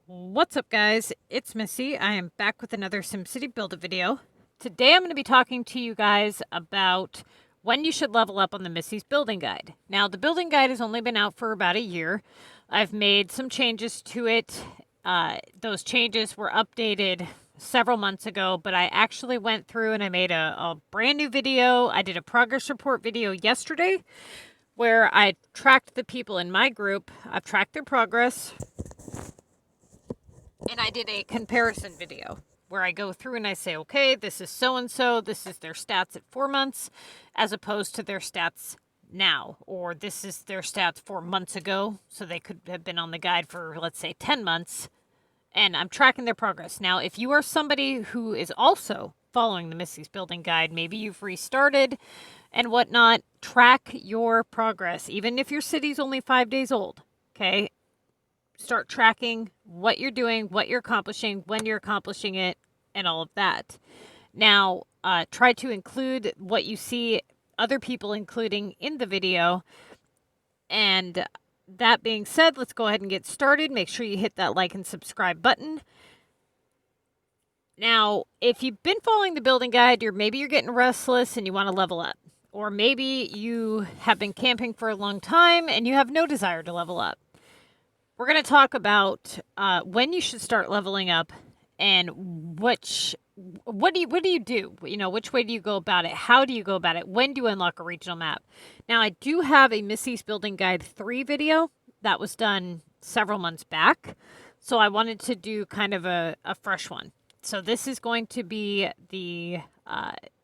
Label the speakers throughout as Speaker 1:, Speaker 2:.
Speaker 1: What's up, guys? It's Missy. I am back with another SimCity Build-A video. Today I'm going to be talking to you guys about when you should level up on the Missy's Building Guide. Now, the Building Guide has only been out for about a year. I've made some changes to it. Those changes were updated several months ago, but I actually went through and I made a brand new video. I did a progress report video yesterday where I tracked the people in my group. I've tracked their progress. And I did a comparison video where I go through and I say, okay, this is so-and-so, this is their stats at 4 months, as opposed to their stats now, or this is their stats 4 months ago, so they could have been on the guide for, let's say, 10 months, and I'm tracking their progress. Now, if you are somebody who is also following the Missy's Building Guide, maybe you've restarted and whatnot, track your progress, even if your city's only 5 days old, okay? Start tracking what you're doing, what you're accomplishing, when you're accomplishing it, and all of that. Now, try to include what you see other people including in the video. And that being said, let's go ahead and get started. Make sure you hit that like and subscribe button. Now, if you've been following the building guide, maybe you're getting restless and you want to level up. Or maybe you have been camping for a long time and you have no desire to level up. We're going to talk about when you should start leveling up and what do you do? You know, which way do you go about it? How do you go about it? When do you unlock a regional map? Now, I do have a Missy's Building Guide 3 video that was done several months back. So I wanted to do kind of a fresh one. So this is going to be the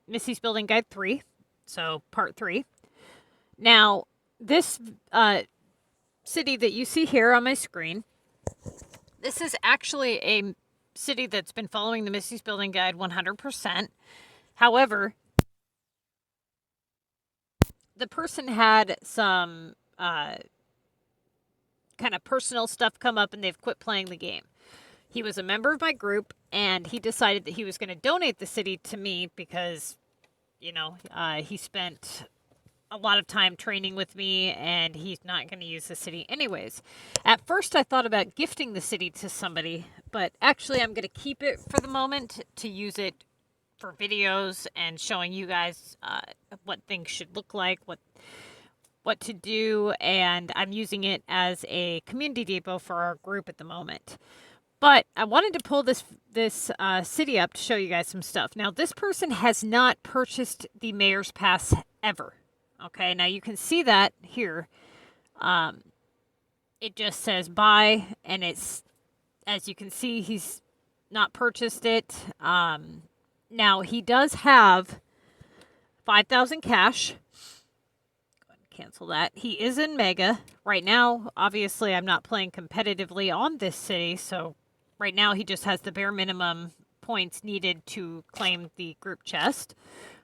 Speaker 1: Missy's Building Guide 3. So part 3. Now, this city that you see here on my screen, this is actually a city that's been following the Missy's Building Guide 100%. However, the person had some kind of personal stuff come up and they've quit playing the game. He was a member of my group and he decided that he was going to donate the city to me because, you know, he spent a lot of time training with me and he's not going to use the city anyways. At first I thought about gifting the city to somebody, but actually I'm going to keep it for the moment to use it for videos and showing you guys what things should look like, what to do, and I'm using it as a community depot for our group at the moment. But I wanted to pull this city up to show you guys some stuff. Now, this person has not purchased the Mayor's Pass ever. Okay, now you can see that here. It just says buy, and it's, as you can see, he's not purchased it. Now, he does have 5,000 cash. Go ahead and cancel that. He is in Mega. Right now, obviously, I'm not playing competitively on this city, so right now he just has the bare minimum points needed to claim the group chest,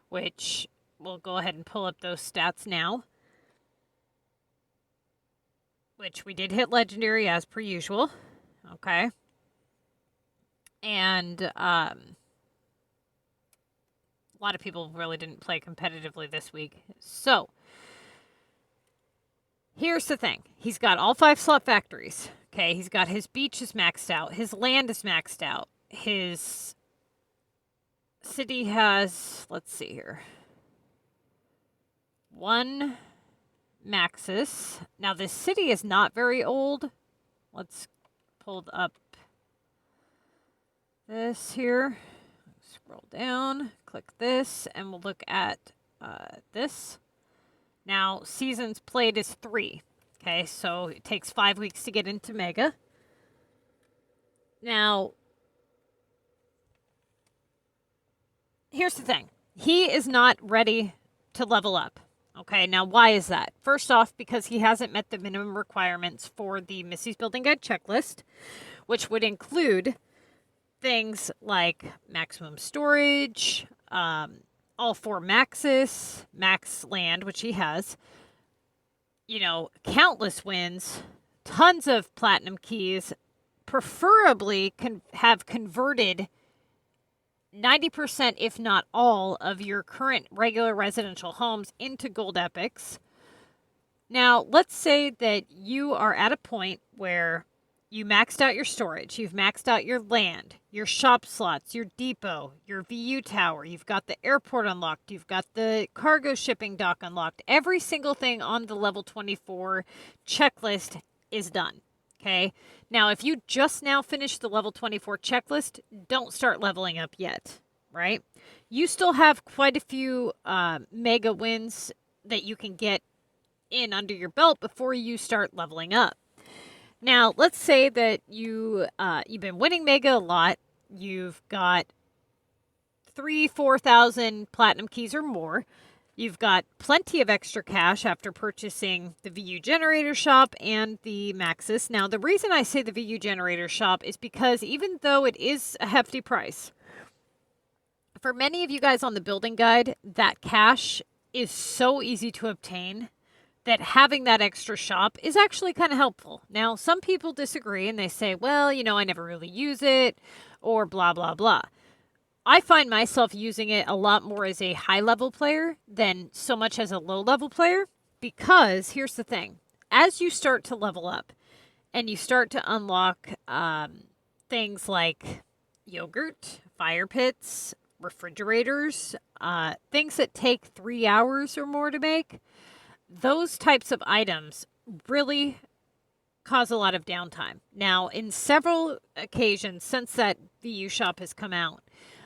Speaker 1: which we'll go ahead and pull up those stats now. Which we did hit legendary as per usual. Okay. And a lot of people really didn't play competitively this week. So here's the thing. He's got all 5 slot factories. Okay. He's got his beach is maxed out. His land is maxed out. His city has, let's see here, 1 Maxis. Now, this city is not very old. Let's pull up this here. Scroll down, click this, and we'll look at this. Now, seasons played is 3. Okay, so it takes 5 weeks to get into Mega. Now, here's the thing. He is not ready to level up. Okay, now why is that? First off, because he hasn't met the minimum requirements for the Missy's Building Guide checklist, which would include things like maximum storage, all 4 Maxis, max land, which he has, you know, countless wins, tons of platinum keys, preferably have converted 90%, if not all, of your current regular residential homes into gold epics. Now, let's say that you are at a point where you maxed out your storage, you've maxed out your land, your shop slots, your depot, your VU tower, you've got the airport unlocked, you've got the cargo shipping dock unlocked. Every single thing on the level 24 checklist is done. Okay. Now, if you just now finished the level 24 checklist, don't start leveling up yet, right? You still have quite a few mega wins that you can get in under your belt before you start leveling up. Now, let's say that you've been winning mega a lot. You've got 4,000 platinum keys or more. You've got plenty of extra cash after purchasing the VU Generator Shop and the Maxis. Now, the reason I say the VU Generator Shop is because even though it is a hefty price, for many of you guys on the building guide, that cash is so easy to obtain that having that extra shop is actually kind of helpful. Now, some people disagree and they say, well, I never really use it or blah, blah, blah. I find myself using it a lot more as a high-level player than so much as a low-level player because here's the thing. As you start to level up and you start to unlock things like yogurt, fire pits, refrigerators, things that take 3 hours or more to make, those types of items really cause a lot of downtime. Now, in several occasions since that VU shop has come out,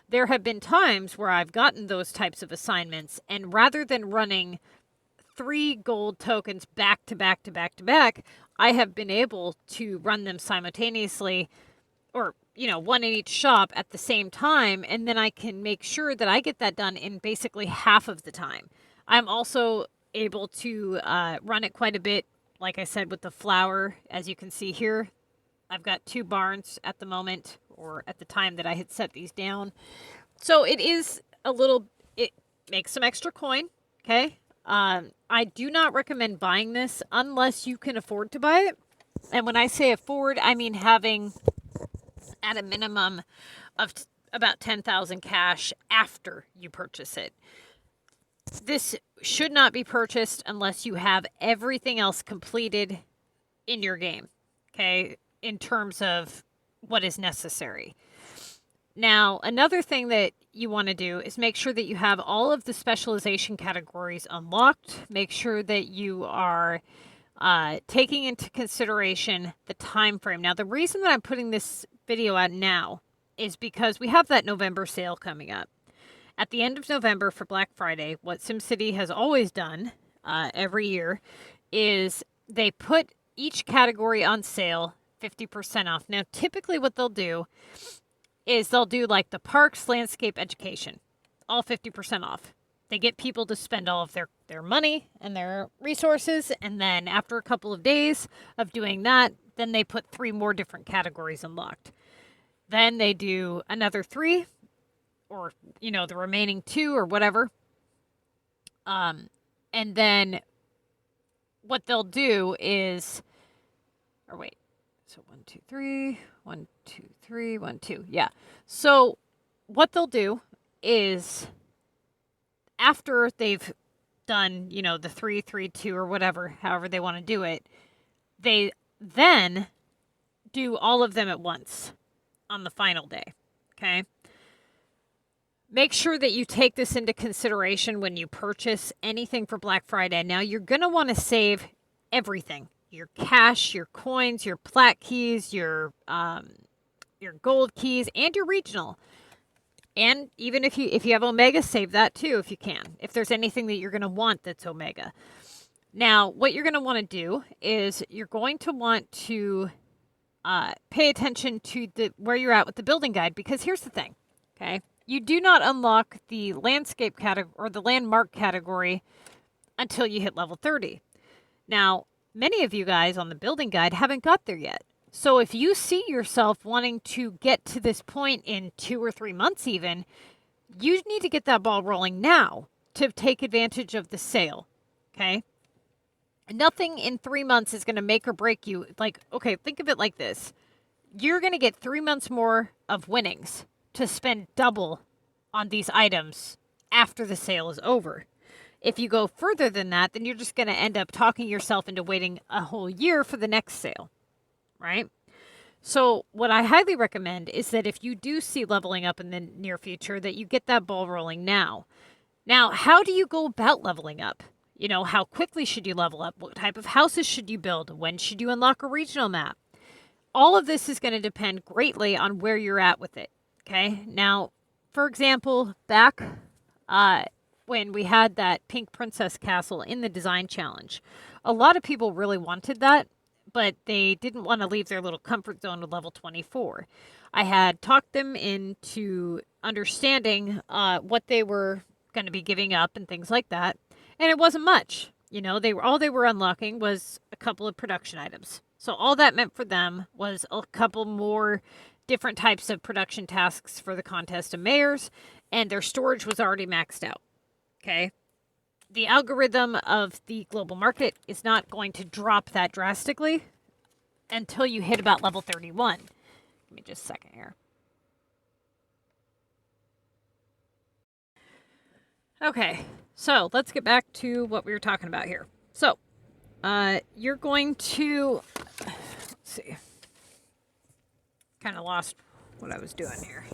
Speaker 1: there have been times where I've gotten those types of assignments, and rather than running 3 gold tokens back to back to back to back, I have been able to run them simultaneously, or one in each shop at the same time, and then I can make sure that I get that done in basically half of the time. I'm also able to run it quite a bit, like I said, with the flour. As you can see here, I've got 2 barns at the moment, or at the time that I had set these down. So it makes some extra coin, okay? I do not recommend buying this unless you can afford to buy it. And when I say afford, I mean having at a minimum of about 10,000 cash after you purchase it. This should not be purchased unless you have everything else completed in your game, okay, in terms of what is necessary. Now, another thing that you want to do is make sure that you have all of the specialization categories unlocked. Make sure that you are taking into consideration the time frame. Now, the reason that I'm putting this video out now is because we have that November sale coming up. At the end of November for Black Friday, what SimCity has always done every year is they put each category on sale 50% off. Now, typically what they'll do is they'll do like the parks, landscape, education, all 50% off. They get people to spend all of their money and their resources, and then after a couple of days of doing that, then they put 3 more different categories unlocked. Then they do another 3, or the remaining 2 or whatever. And then what they'll do is, or wait, so 1, 2, 3, 1, 2, 3, 1, 2. Yeah. So what they'll do is after they've done, the 3, 3, 2 or whatever, however they want to do it, they then do all of them at once on the final day. Okay. Make sure that you take this into consideration when you purchase anything for Black Friday. Now, you're going to want to save everything. Your cash, your coins, your plat keys, your gold keys, and your regional. And even if you have Omega, save that too if you can. If there's anything that you're going to want that's Omega. Now, what you're going to want to do is you're going to want to pay attention to where you're at with the building guide, because here's the thing, okay? You do not unlock the landscape category or the landmark category until you hit level 30. Now, many of you guys on the building guide haven't got there yet. So if you see yourself wanting to get to this point in 2 or 3 months even, you need to get that ball rolling now to take advantage of the sale, okay? Nothing in 3 months is going to make or break you. Like, okay, think of it like this. You're going to get 3 months more of winnings to spend double on these items after the sale is over. If you go further than that, then you're just going to end up talking yourself into waiting a whole year for the next sale, right? So, what I highly recommend is that if you do see leveling up in the near future, that you get that ball rolling now. Now, how do you go about leveling up? You know, how quickly should you level up? What type of houses should you build? When should you unlock a regional map? All of this is going to depend greatly on where you're at with it. Okay. Now, for example, back when we had that Pink Princess Castle in the design challenge, a lot of people really wanted that, but they didn't want to leave their little comfort zone of level 24. I had talked them into understanding what they were going to be giving up and things like that, and it wasn't much. You know, all they were unlocking was a couple of production items. So all that meant for them was a couple more different types of production tasks for the contest of mayors, and their storage was already maxed out. Okay. The algorithm of the global market is not going to drop that drastically until you hit about level 31. Give me just a second here. Okay, so let's get back to what we were talking about here. So, you're going to, let's see, kind of lost what I was doing here.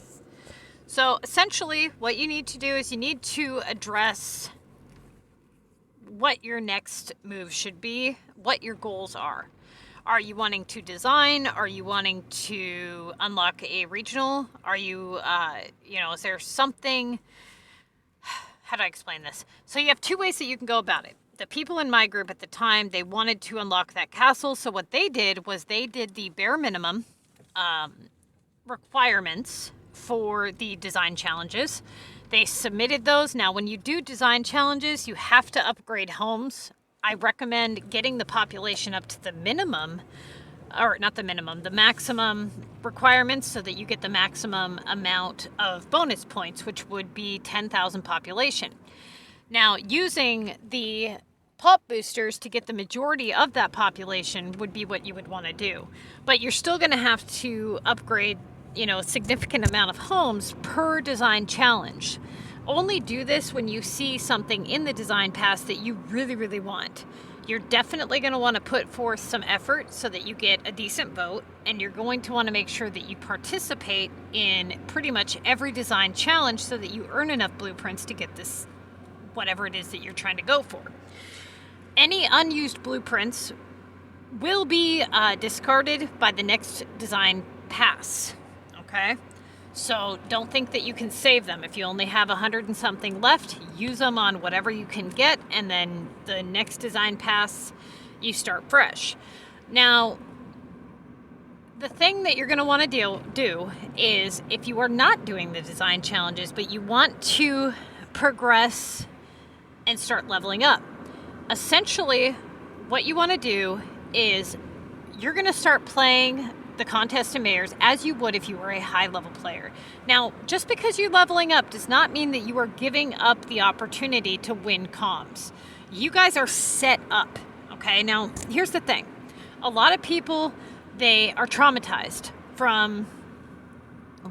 Speaker 1: So, essentially, what you need to do is you need to address what your next move should be, what your goals are. Are you wanting to design? Are you wanting to unlock a regional? Are you, is there something? How do I explain this? So you have two ways that you can go about it. The people in my group at the time, they wanted to unlock that castle. So what they did was they did the bare minimum requirements for the design challenges. They submitted those. Now, when you do design challenges, you have to upgrade homes. I recommend getting the population up to the minimum, or not the minimum, the maximum requirements so that you get the maximum amount of bonus points, which would be 10,000 population. Now, using the pop boosters to get the majority of that population would be what you would want to do. But you're still going to have to upgrade, a significant amount of homes per design challenge. Only do this when you see something in the design pass that you really, really want. You're definitely going to want to put forth some effort so that you get a decent vote, and you're going to want to make sure that you participate in pretty much every design challenge so that you earn enough blueprints to get this, whatever it is that you're trying to go for. Any unused blueprints will be discarded by the next design pass, okay? So don't think that you can save them. If you only have 100 and something left, use them on whatever you can get, and then the next design pass, you start fresh. Now, the thing that you're going to want to do is if you are not doing the design challenges, but you want to progress and start leveling up, essentially what you want to do is you're going to start playing the contest of mayors as you would if you were a high level player. Now, just because you're leveling up does not mean that you are giving up the opportunity to win comms. You guys are set up, okay? Now, here's the thing. A lot of people, they are traumatized from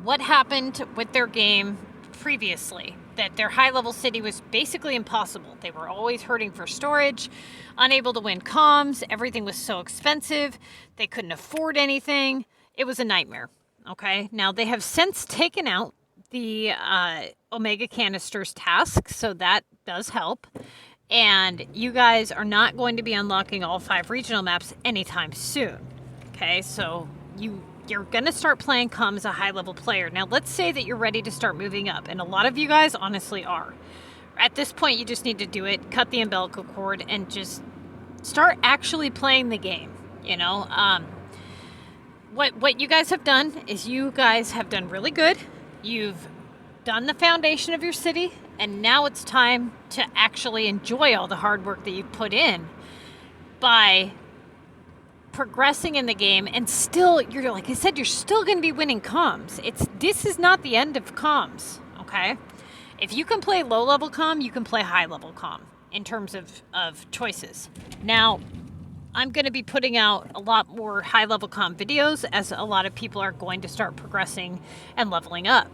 Speaker 1: what happened with their game previously, that their high level city was basically impossible. They were always hurting for storage, unable to win comms, everything was so expensive, they couldn't afford anything. It was a nightmare, okay? Now, they have since taken out the Omega Canisters task, so that does help. And you guys are not going to be unlocking all 5 regional maps anytime soon, okay? So you're going to start playing comms as a high-level player. Now, let's say that you're ready to start moving up, and a lot of you guys honestly are. At this point, you just need to do it, cut the umbilical cord, and just start actually playing the game, What you guys have done is you guys have done really good. You've done the foundation of your city, and now it's time to actually enjoy all the hard work that you've put in by progressing in the game. And still, you're like I said, you're still going to be winning comms. This is not the end of comms, okay? If you can play low-level comm, you can play high-level comm in terms of choices. Now, I'm going to be putting out a lot more high-level comm videos as a lot of people are going to start progressing and leveling up.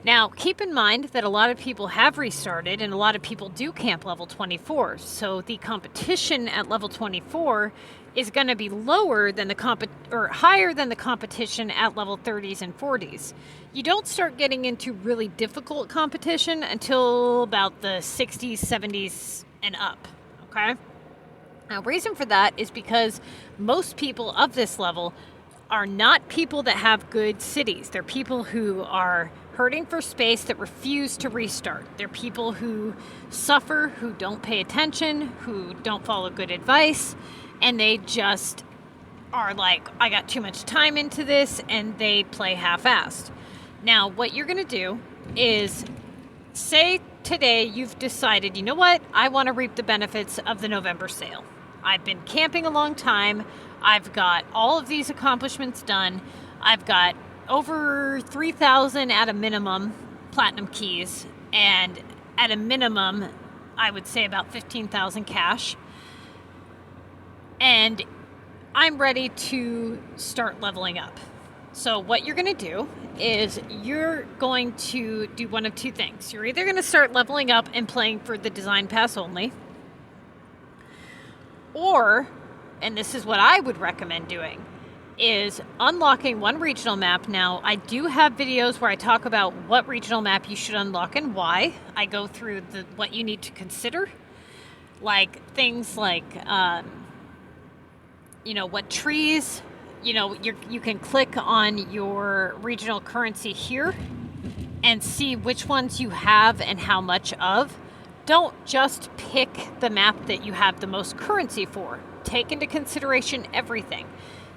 Speaker 1: Now, keep in mind that a lot of people have restarted and a lot of people do camp level 24. So the competition at level 24 is going to be lower than or higher than the competition at level 30s and 40s. You don't start getting into really difficult competition until about the 60s, 70s, and up. Okay? Now, reason for that is because most people of this level are not people that have good cities. They're people who are hurting for space that refuse to restart. They're people who suffer, who don't pay attention, who don't follow good advice, and they just are like, I got too much time into this, and they play half-assed. Now, what you're going to do is, say today you've decided, you know what, I want to reap the benefits of the November sale. I've been camping a long time. I've got all of these accomplishments done. I've got over 3,000 at a minimum platinum keys, and at a minimum, I would say about 15,000 cash. And I'm ready to start leveling up. So what you're going to do is you're going to do one of two things. You're either going to start leveling up and playing for the design pass only, or, and this is what I would recommend doing, is unlocking one regional map. Now, I do have videos where I talk about what regional map you should unlock and why. I go through what you need to consider, like things like, what trees, you can click on your regional currency here and see which ones you have and how much of. Don't just pick the map that you have the most currency for. Take into consideration everything.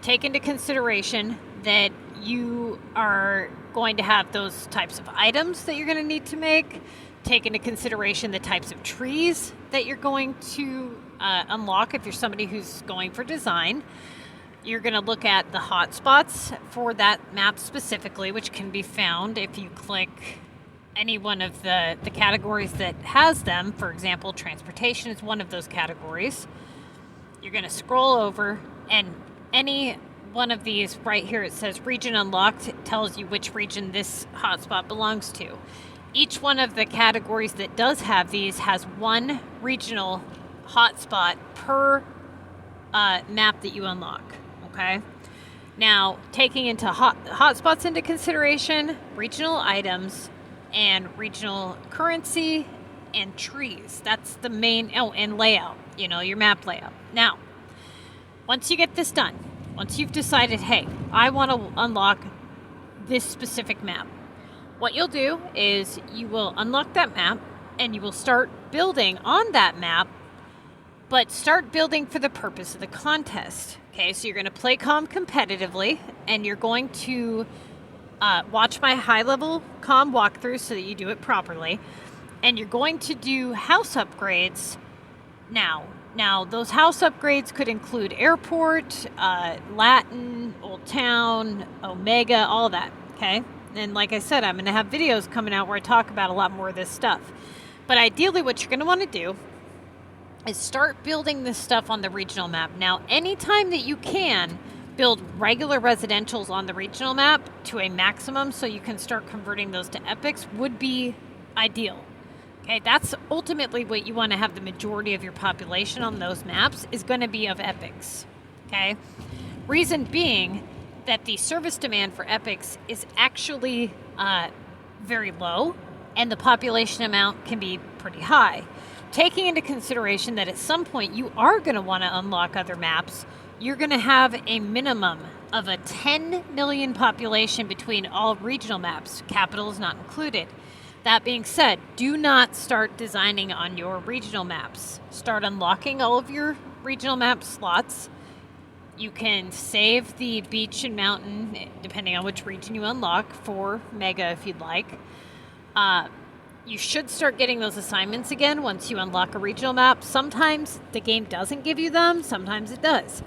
Speaker 1: Take into consideration that you are going to have those types of items that you're going to need to make. Take into consideration the types of trees that you're going to unlock if you're somebody who's going for design. You're going to look at the hotspots for that map specifically, which can be found if you click any one of the categories that has them. For example, transportation is one of those categories. You're going to scroll over, and any one of these right here, it says region unlocked. It tells you which region this hotspot belongs to. Each one of the categories that does have these has one regional hotspot per map that you unlock. Okay? Now, taking into hotspots into consideration, regional items, and regional currency, and trees. That's the main, and layout, your map layout. Now, once you get this done, once you've decided, hey, I want to unlock this specific map, what you'll do is you will unlock that map and you will start building on that map, but start building for the purpose of the contest. Okay, so you're going to play COM competitively, and you're going to watch my high-level COM walkthrough so that you do it properly, and you're going to do house upgrades now. Now, those house upgrades could include Airport, Latin, Old Town, Omega, all that, okay? And like I said, I'm going to have videos coming out where I talk about a lot more of this stuff. But ideally, what you're going to want to do is start building this stuff on the regional map. Now, anytime that you can, build regular residentials on the regional map to a maximum so you can start converting those to epics would be ideal. Okay, that's ultimately what you want to have the majority of your population on those maps is going to be of epics. Okay, reason being that the service demand for epics is actually very low, and the population amount can be pretty high. Taking into consideration that at some point you are going to want to unlock other maps, you're going to have a minimum of a 10 million population between all regional maps, capitals not included. That being said, do not start designing on your regional maps. Start unlocking all of your regional map slots. You can save the beach and mountain, depending on which region you unlock, for Mega if you'd like. You should start getting those assignments again once you unlock a regional map. Sometimes the game doesn't give you them, sometimes it does.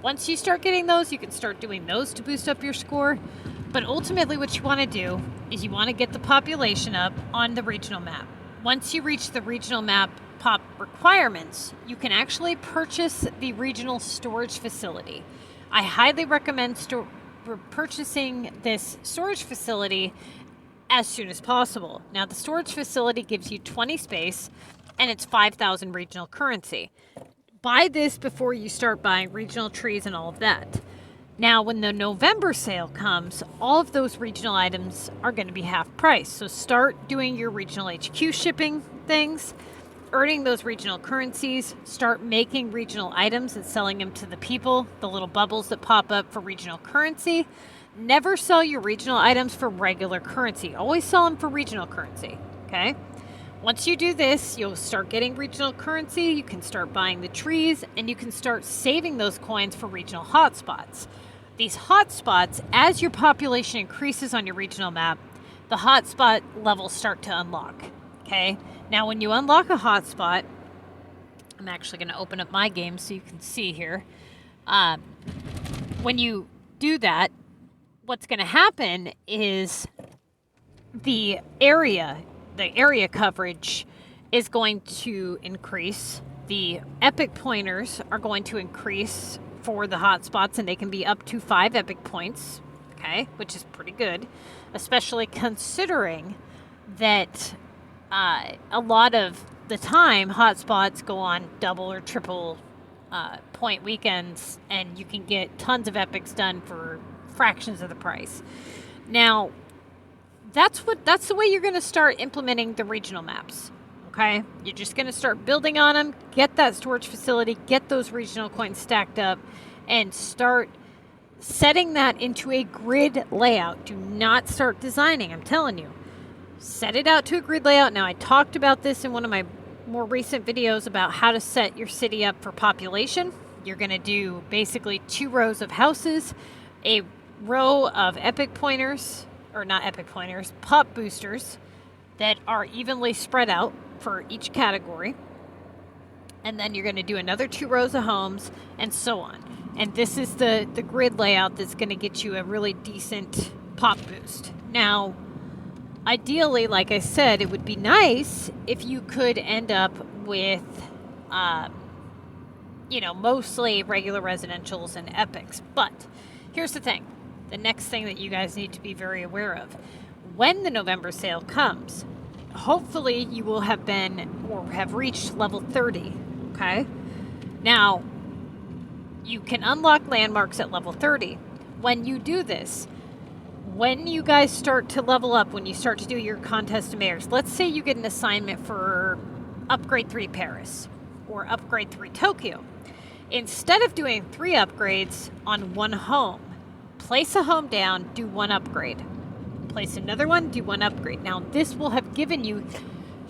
Speaker 1: Once you start getting those, you can start doing those to boost up your score. But ultimately what you want to do is you want to get the population up on the regional map. Once you reach the regional map pop requirements, you can actually purchase the regional storage facility. I highly recommend purchasing this storage facility as soon as possible. Now, the storage facility gives you 20 space, and it's 5,000 regional currency. buy this before you start buying regional trees and all of that. Now, when the November sale comes, all of those regional items are going to be half price. So start doing your regional HQ shipping things, earning those regional currencies, start making regional items and selling them to the people, the little bubbles that pop up for regional currency. Never sell your regional items for regular currency. Always sell them for regional currency, okay? Once you do this, you'll start getting regional currency, you can start buying the trees, and you can start saving those coins for regional hotspots. These hotspots, as your population increases on your regional map, the hotspot levels start to unlock, okay? Now, when you unlock a hotspot, I'm actually going to open up my game so you can see here. When you do that, what's going to happen is the area coverage is going to increase. The epic pointers are going to increase for the hotspots, and they can be up to 5 epic points, okay, which is pretty good, especially considering that a lot of the time hotspots go on double or triple point weekends, and you can get tons of epics done for fractions of the price. Now, that's the way you're going to start implementing the regional maps. Okay, you're just going to start building on them, get that storage facility, get those regional coins stacked up, and start setting that into a grid layout. Do not start designing, I'm telling you. Set it out to a grid layout. Now, I talked about this in one of my more recent videos about how to set your city up for population. You're going to do basically 2 rows of houses, a row of epic pointers, or not epic pointers, pop boosters that are evenly spread out for each category. And then you're going to do another 2 rows of homes and so on. And this is the grid layout that's going to get you a really decent pop boost. Now, ideally, like I said, it would be nice if you could end up with, mostly regular residentials and epics. But here's the thing. The next thing that you guys need to be very aware of. When the November sale comes, hopefully you will have been or have reached level 30, okay? Now, you can unlock landmarks at level 30. When you do this, when you guys start to level up, when you start to do your contest of mayors, let's say you get an assignment for upgrade 3 Paris or upgrade 3 Tokyo. Instead of doing 3 upgrades on 1 home, place a home down, do 1 upgrade. Place another one, do 1 upgrade. Now, this will have given you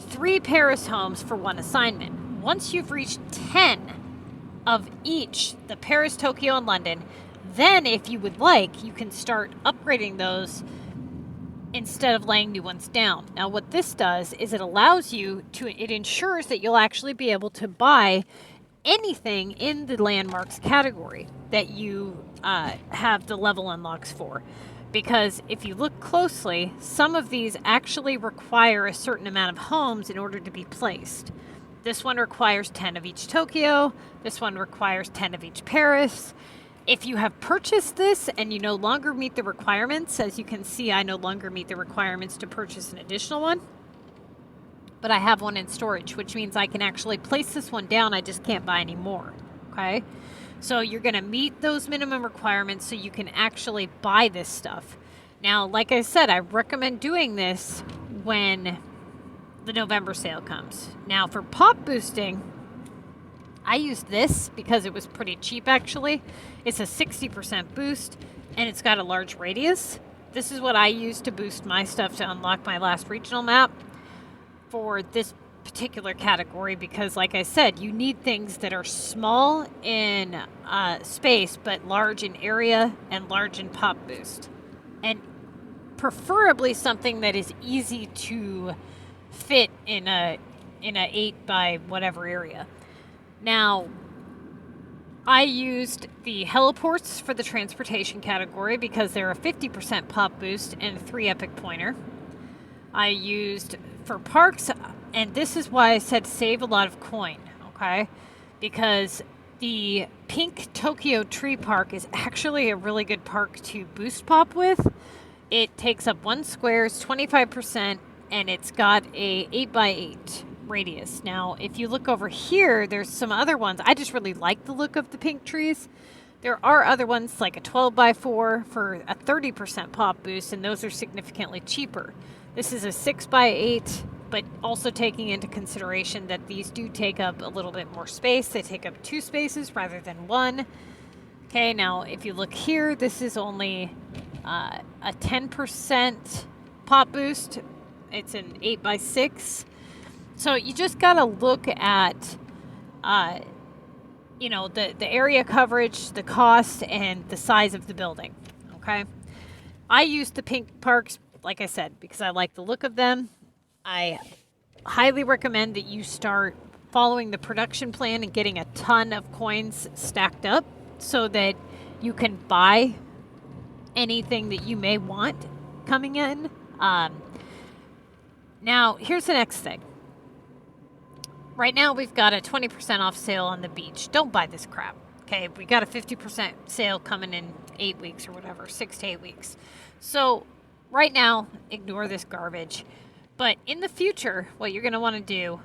Speaker 1: 3 Paris homes for 1 assignment. Once you've reached 10 of each, the Paris, Tokyo, and London, then if you would like, you can start upgrading those instead of laying new ones down. Now, what this does is it allows you to, it ensures that you'll actually be able to buy anything in the landmarks category that you have the level unlocks for. Because if you look closely, some of these actually require a certain amount of homes in order to be placed. This one requires 10 of each Tokyo. This one requires 10 of each Paris. If you have purchased this and you no longer meet the requirements, as you can see, I no longer meet the requirements to purchase an additional one, but I have one in storage, which means I can actually place this one down. I just can't buy any more, okay? So you're going to meet those minimum requirements so you can actually buy this stuff. Now, like I said, I recommend doing this when the November sale comes. Now, for pop boosting, I used this because it was pretty cheap, actually. It's a 60% boost, and it's got a large radius. This is what I used to boost my stuff to unlock my last regional map for this particular category because, like I said, you need things that are small in space but large in area and large in pop boost, and preferably something that is easy to fit in a 8 by whatever area. Now, I used the heliports for the transportation category because they're a 50% pop boost and a 3 epic pointer. I used for parks, and this is why I said save a lot of coin, okay? Because the pink Tokyo Tree Park is actually a really good park to boost pop with. It takes up 1 square, it's 25%, and it's got a 8x8 radius. Now, if you look over here, there's some other ones. I just really like the look of the pink trees. There are other ones like a 12x4 for a 30% pop boost, and those are significantly cheaper. This is a 6x8, but also taking into consideration that these do take up a little bit more space. They take up 2 spaces rather than 1. Okay, now if you look here, this is only a 10% pop boost. It's an 8x6. So you just got to look at, you know, the area coverage, the cost, and the size of the building, okay? I use the pink parks, like I said, because I like the look of them. I highly recommend that you start following the production plan and getting a ton of coins stacked up so that you can buy anything that you may want coming in. Now, here's the next thing. Right now, we've got a 20% off sale on the beach. Don't buy this crap, okay? We got a 50% sale coming in 8 weeks or whatever, 6 to 8 weeks. So right now, ignore this garbage. But in the future, what you're going to want to do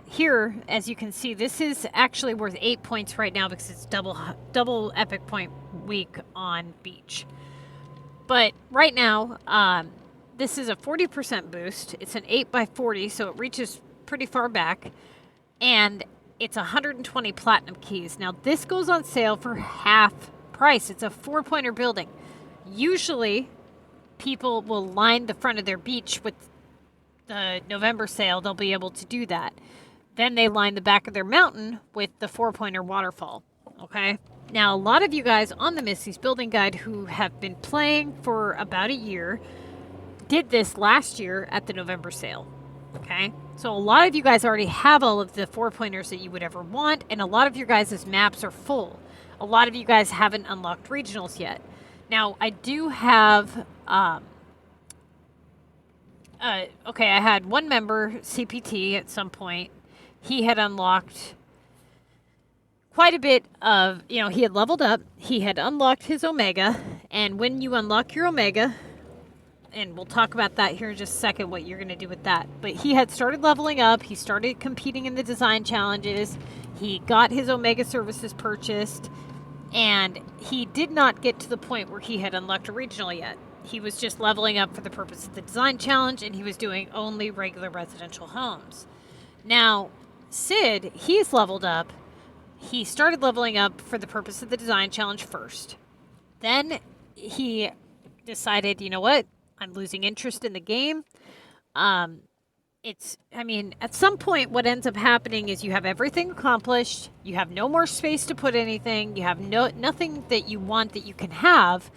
Speaker 1: here, as you can see, this is actually worth 8 points right now because it's double epic point week on beach. But right now, this is a 40% boost. It's an 8x40, so it reaches pretty far back. And it's 120 platinum keys. Now, this goes on sale for half price. It's a 4-pointer building. Usually, people will line the front of their beach with the November sale. They'll be able to do that. Then they line the back of their mountain with the 4-pointer waterfall. Okay? Now, a lot of you guys on the Misty's Building Guide who have been playing for about a year did this last year at the November sale. Okay? So a lot of you guys already have all of the 4-pointers that you would ever want, and a lot of your guys' maps are full. A lot of you guys haven't unlocked regionals yet. Now, I do have, okay, I had one member, CPT, at some point. He had unlocked quite a bit of, you know, he had leveled up. He had unlocked his Omega, and when you unlock your Omega, and we'll talk about that here in just a second, what you're going to do with that. But he had started leveling up. He started competing in the design challenges. He got his Omega services purchased. And he did not get to the point where he had unlocked a regional yet. He was just leveling up for the purpose of the design challenge, and he was doing only regular residential homes. Now, Sid, he's leveled up. He started leveling up for the purpose of the design challenge first. Then he decided, you know what? I'm losing interest in the game. I mean, at some point, what ends up happening is you have everything accomplished. You have no more space to put anything. You have nothing that you want that you can have.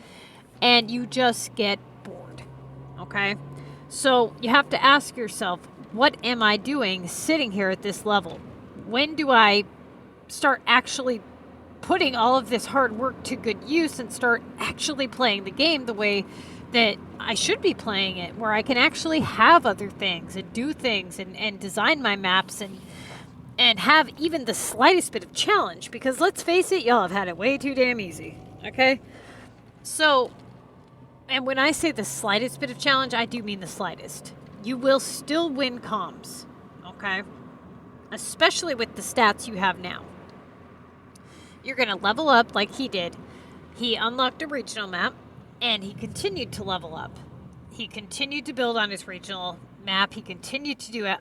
Speaker 1: And you just get bored. Okay? So you have to ask yourself, what am I doing sitting here at this level? When do I start actually putting all of this hard work to good use and start actually playing the game the way that I should be playing it, where I can actually have other things and do things and design my maps and have even the slightest bit of challenge? Because let's face it, y'all have had it way too damn easy, okay? So, and when I say the slightest bit of challenge, I do mean the slightest. You will still win comms, okay? Especially with the stats you have now. You're going to level up like he did. He unlocked a regional map. And he continued to level up. He continued to build on his regional map. He continued to do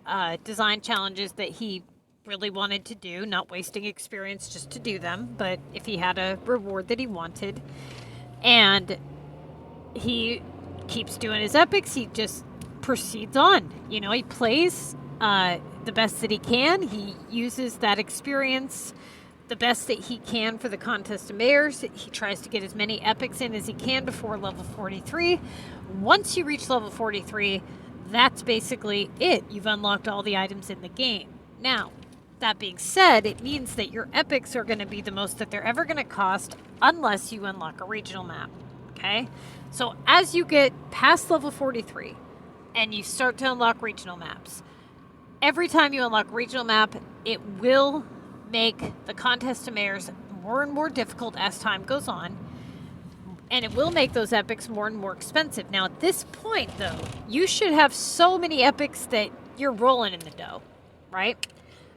Speaker 1: design challenges that he really wanted to do, not wasting experience just to do them, but if he had a reward that he wanted. And he keeps doing his epics. He just proceeds on. You know, he plays the best that he can. He uses that experience the best that he can for the Contest of Mayors. He tries to get as many epics in as he can before level 43. Once you reach level 43, that's basically it. You've unlocked all the items in the game. Now, that being said, it means that your epics are going to be the most that they're ever going to cost unless you unlock a regional map, okay? So as you get past level 43 and you start to unlock regional maps, every time you unlock a regional map, it will make the Contest of Mayors more and more difficult as time goes on, and it will make those epics more and more expensive. Now, at this point, though, you should have so many epics that you're rolling in the dough, right?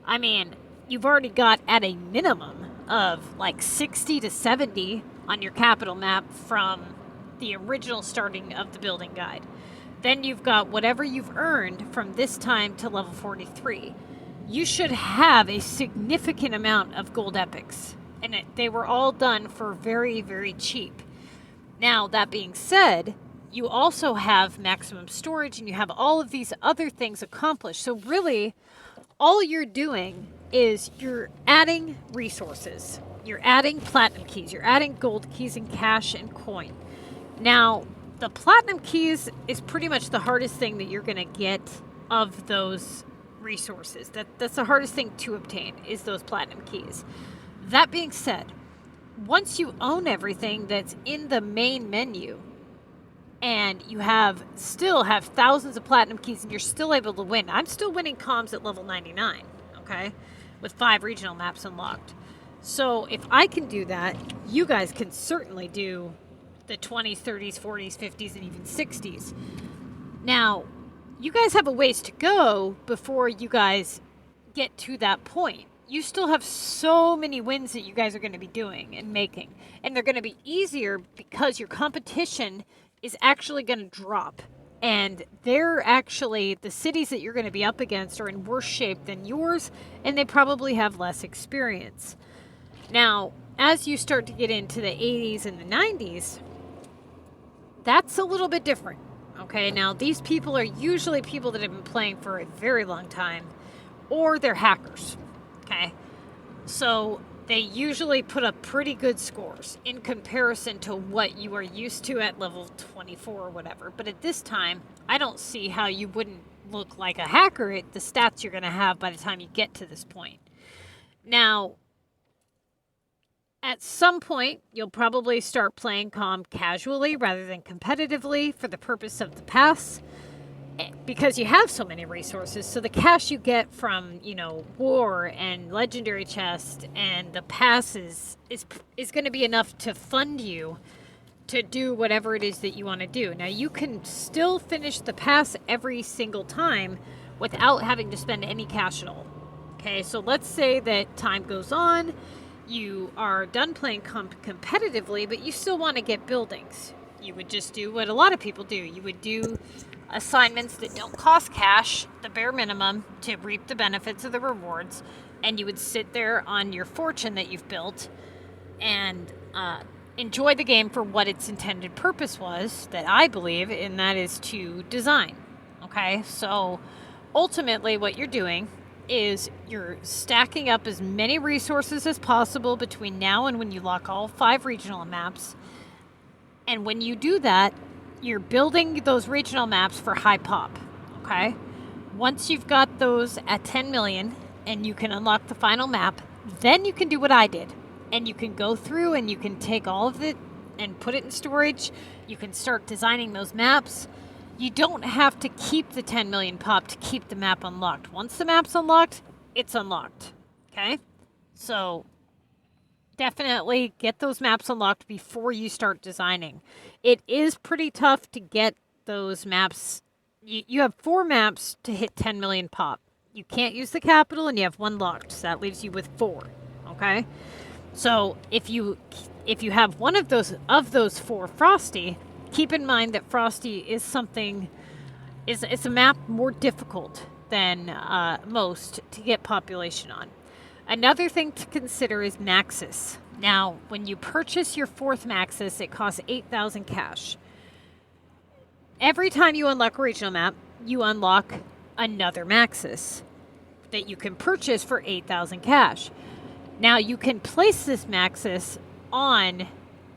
Speaker 1: I mean, you've already got at a minimum of like 60 to 70 on your capital map from the original starting of the building guide. Then you've got whatever you've earned from this time to level 43. You should have a significant amount of gold epics, and they were all done for very, very cheap. Now, that being said, you also have maximum storage and you have all of these other things accomplished. So, really, all you're doing is you're adding resources. You're adding platinum keys, you're adding gold keys and cash and coin. Now, the platinum keys is pretty much the hardest thing that you're going to get of those resources. That's the hardest thing to obtain is those platinum keys. That being said, once you own everything that's in the main menu and you still have thousands of platinum keys and you're still able to win. I'm still winning comms at level 99, okay? With 5 regional maps unlocked. So if I can do that, you guys can certainly do the 20s, 30s, 40s, 50s, and even 60s. Now, you guys have a ways to go before you guys get to that point. You still have so many wins that you guys are going to be doing and making. And they're going to be easier because your competition is actually going to drop. And the cities that you're going to be up against are in worse shape than yours, and they probably have less experience. Now, as you start to get into the 80s and the 90s, that's a little bit different. Okay, now these people are usually people that have been playing for a very long time, or they're hackers. Okay, so they usually put up pretty good scores in comparison to what you are used to at level 24 or whatever. But at this time, I don't see how you wouldn't look like a hacker at the stats you're going to have by the time you get to this point. Now, at some point, you'll probably start playing COM casually rather than competitively for the purpose of the pass, because you have so many resources. So the cash you get from, war and legendary chest and the passes is going to be enough to fund you to do whatever it is that you want to do. Now, you can still finish the pass every single time without having to spend any cash at all. Okay, so let's say that time goes on, you are done playing competitively, but you still want to get buildings. You would just do what a lot of people do. You would do assignments that don't cost cash, the bare minimum, to reap the benefits of the rewards, and you would sit there on your fortune that you've built and enjoy the game for what its intended purpose was, that I believe, and that is to design. Okay, so ultimately what you're doing is you're stacking up as many resources as possible between now and when you lock all 5 regional maps. And when you do that, you're building those regional maps for high pop, okay? Once you've got those at 10 million and you can unlock the final map, then you can do what I did. And you can go through and you can take all of it and put it in storage. You can start designing those maps. You don't have to keep the 10 million pop to keep the map unlocked. Once the map's unlocked, it's unlocked, okay? So definitely get those maps unlocked before you start designing. It is pretty tough to get those maps. You have 4 maps to hit 10 million pop. You can't use the capital and you have 1 locked, so that leaves you with 4, okay? So if you have one of those 4 Frosty, keep in mind that Frosty is it's a map more difficult than most to get population on. Another thing to consider is Maxis. Now, when you purchase your 4th Maxis, it costs 8,000 cash. Every time you unlock a regional map, you unlock another Maxis that you can purchase for 8,000 cash. Now, you can place this Maxis on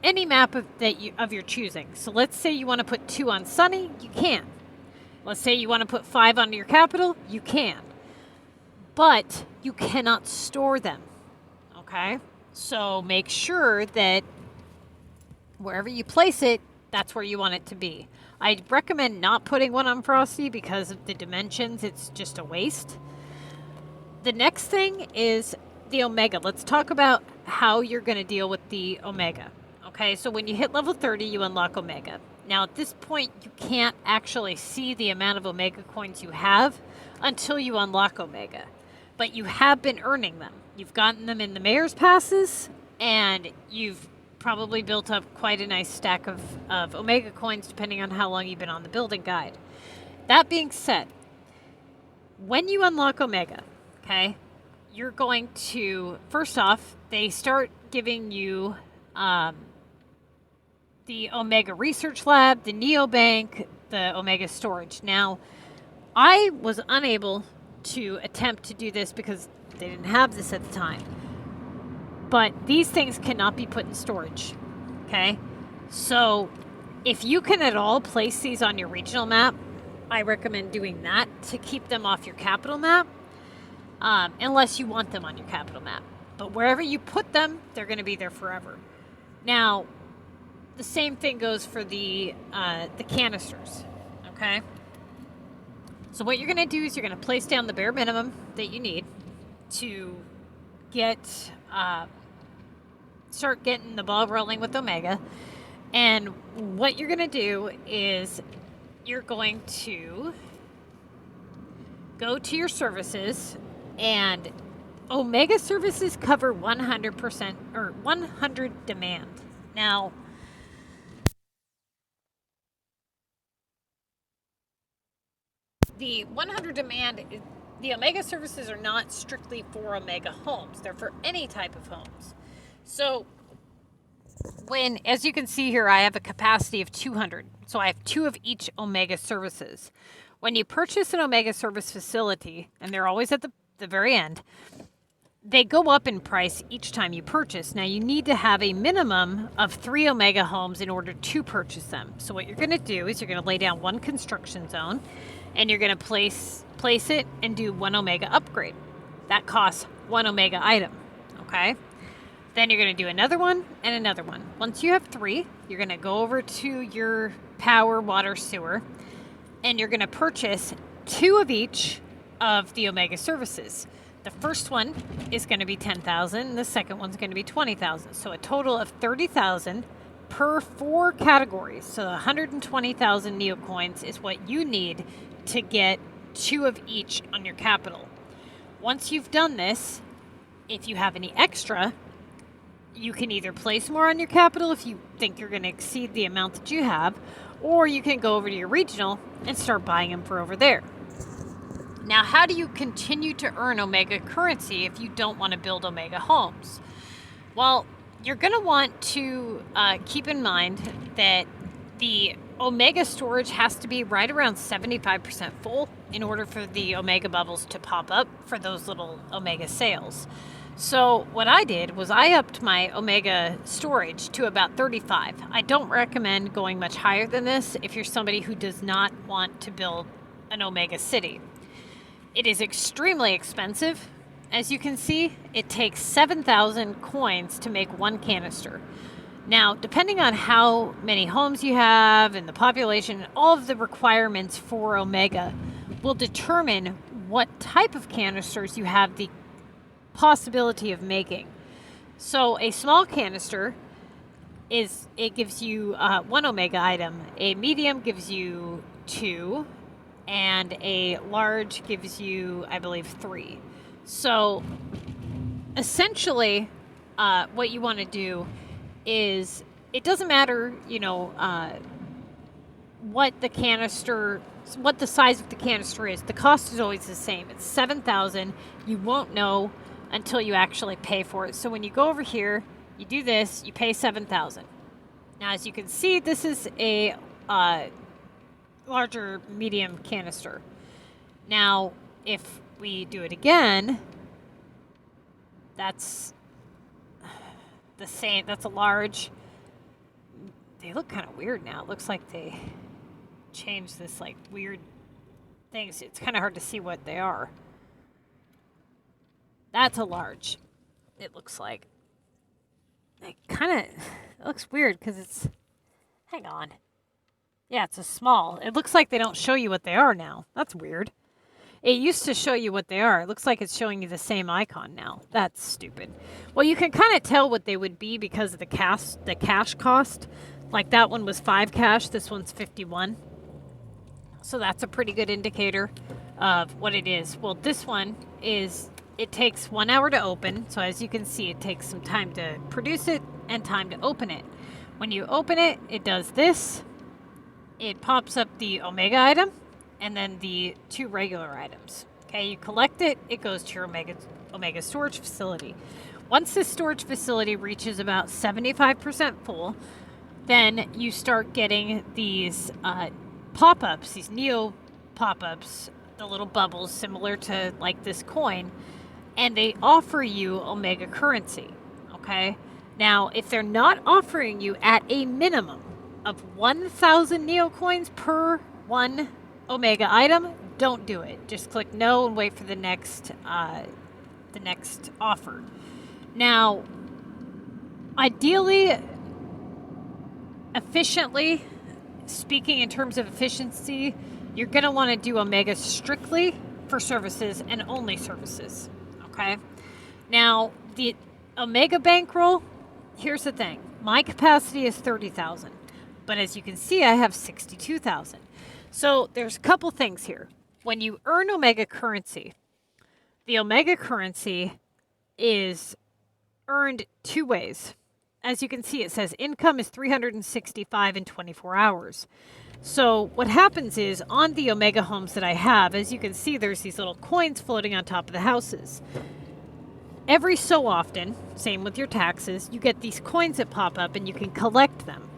Speaker 1: any map of your choosing. So let's say you want to put 2 on Sunny, you can. Let's say you want to put 5 on your capital, you can. But you cannot store them, okay? So make sure that wherever you place it, that's where you want it to be. I recommend not putting one on Frosty because of the dimensions. It's just a waste. The next thing is the Omega. Let's talk about how you're going to deal with the Omega. Okay, so when you hit level 30, you unlock Omega. Now, at this point, you can't actually see the amount of Omega coins you have until you unlock Omega. but you have been earning them. You've gotten them in the mayor's passes, and you've probably built up quite a nice stack of Omega coins, depending on how long you've been on the building guide. That being said, when you unlock Omega, okay, you're going to, first off, they start giving you the Omega Research Lab, the Neobank, the Omega Storage. Now, I was unable to attempt to do this because they didn't have this at the time. But these things cannot be put in storage, okay? So if you can at all place these on your regional map, I recommend doing that to keep them off your capital map, unless you want them on your capital map. But wherever you put them, they're going to be there forever. Now, the same thing goes for the canisters, okay? So what you're going to do is you're going to place down the bare minimum that you need to get start getting the ball rolling with Omega. And what you're going to do is you're going to go to your services, and Omega services cover 100% or 100 demand. Now, the 100 demand, the Omega services are not strictly for Omega homes. They're for any type of homes. So when, as you can see here, I have a capacity of 200. So I have 2 of each Omega services. When you purchase an Omega service facility, and they're always at the very end, they go up in price each time you purchase. Now, you need to have a minimum of 3 Omega homes in order to purchase them. So what you're going to do is you're going to lay down 1 construction zone, and you're going to place it and do 1 Omega upgrade. That costs 1 Omega item, okay? Then you're going to do another one and another one. Once you have 3, you're going to go over to your power, water, sewer, and you're going to purchase 2 of each of the Omega services. The first one is going to be 10,000, the second one's going to be 20,000. So a total of 30,000 per 4 categories. So 120,000 Neocoins is what you need to get 2 of each on your capital. Once you've done this, if you have any extra, you can either place more on your capital if you think you're going to exceed the amount that you have, or you can go over to your regional and start buying them for over there. Now, how do you continue to earn Omega currency if you don't want to build Omega homes? Well, you're going to want to keep in mind that the Omega storage has to be right around 75% full in order for the Omega bubbles to pop up for those little Omega sales. So what I did was I upped my Omega storage to about 35. I don't recommend going much higher than this if you're somebody who does not want to build an Omega city. It is extremely expensive. As you can see, it takes 7,000 coins to make 1 canister. Now, depending on how many homes you have and the population, all of the requirements for Omega will determine what type of canisters you have the possibility of making. So a small canister it gives you 1 Omega item. A medium gives you 2, and a large gives you, I believe, 3. So essentially, what you want to do is, it doesn't matter, what the size of the canister is. The cost is always the same. It's 7,000. You won't know until you actually pay for it. So when you go over here, you do this, you pay 7,000. Now, as you can see, this is a larger medium canister. Now, if we do it again, that's the same. That's a large. They look kind of weird now. It looks like they changed this like weird things. It's kind of hard to see what they are. That's a large, it looks like. It looks weird because it's, hang on. Yeah, it's a small. It looks like they don't show you what they are now. That's weird. It used to show you what they are. It looks like it's showing you the same icon now. That's stupid. Well, you can kind of tell what they would be because of the cash cost. Like that one was 5 cash, this one's 51. So that's a pretty good indicator of what it is. Well, this one is it takes 1 hour to open. So as you can see, it takes some time to produce it and time to open it. When you open it, it does this. It pops up the Omega item and then the 2 regular items. Okay, you collect it, it goes to your Omega storage facility. Once this storage facility reaches about 75% full, then you start getting these pop-ups, these Neo pop-ups, the little bubbles similar to like this coin, and they offer you Omega currency, okay? Now, if they're not offering you at a minimum of 1,000 Neo coins per 1 Omega item, don't do it. Just click no and wait for the next offer. Now, ideally, efficiently, speaking in terms of efficiency, you're going to want to do Omega strictly for services and only services, okay? Now, the Omega bankroll, here's the thing. My capacity is 30,000, but as you can see, I have 62,000. So there's a couple things here. When you earn Omega currency, the Omega currency is earned 2 ways. As you can see, it says income is 365 in 24 hours. So what happens is on the Omega homes that I have, as you can see, there's these little coins floating on top of the houses. Every so often, same with your taxes, you get these coins that pop up and you can collect them.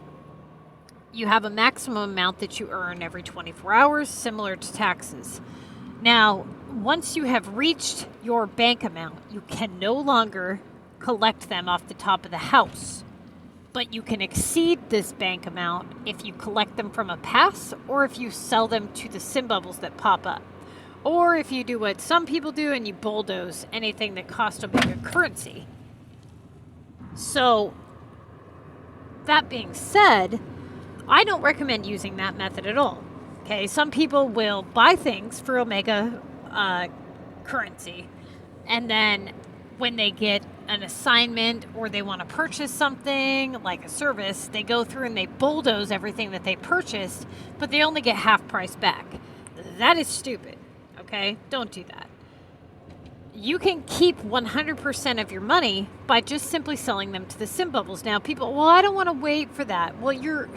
Speaker 1: You have a maximum amount that you earn every 24 hours, similar to taxes. Now, once you have reached your bank amount, you can no longer collect them off the top of the house. But you can exceed this bank amount if you collect them from a pass or if you sell them to the sim bubbles that pop up. Or if you do what some people do and you bulldoze anything that costs Omega currency. So, that being said, I don't recommend using that method at all. Okay, some people will buy things for Omega currency, and then when they get an assignment or they want to purchase something like a service, they go through and they bulldoze everything that they purchased, but they only get half price back. That is stupid, okay? Don't do that. You can keep 100% of your money by just simply selling them to the sim bubbles. Now, people, well, I don't want to wait for that. Well,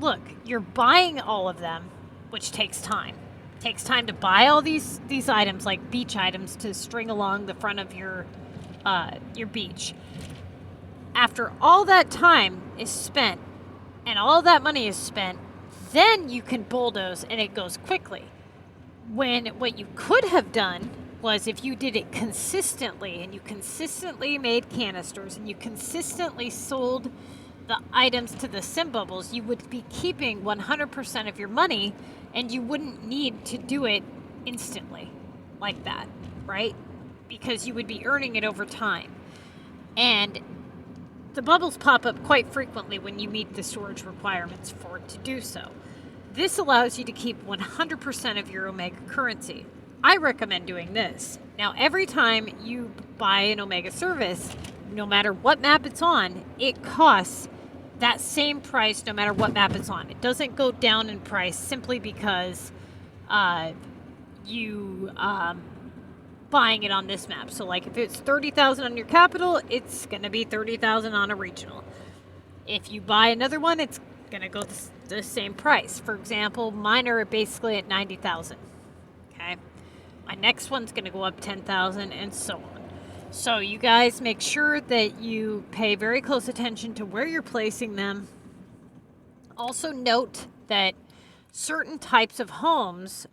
Speaker 1: look, you're buying all of them, which takes time. It takes time to buy all these items, like beach items, to string along the front of your beach. After all that time is spent and all that money is spent, then you can bulldoze and it goes quickly. When what you could have done was, if you did it consistently and you consistently made canisters and you consistently sold the items to the sim bubbles, you would be keeping 100% of your money and you wouldn't need to do it instantly like that, right? Because you would be earning it over time. And the bubbles pop up quite frequently when you meet the storage requirements for it to do so. This allows you to keep 100% of your Omega currency. I recommend doing this. Now, every time you buy an Omega service, no matter what map it's on, it costs that same price no matter what map it's on. It doesn't go down in price simply because you buying it on this map. So like if it's 30,000 on your capital, it's going to be 30,000 on a regional. If you buy another one, it's going to go the same price. For example, mine are basically at 90,000. Okay. My next one's going to go up 10,000 and so on. So you guys make sure that you pay very close attention to where you're placing them. Also note that certain types of homes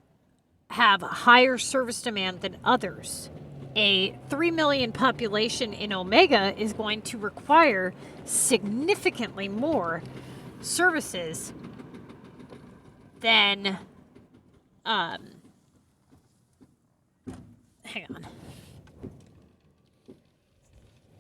Speaker 1: have higher service demand than others. A 3 million population in Omega is going to require significantly more services than hang on.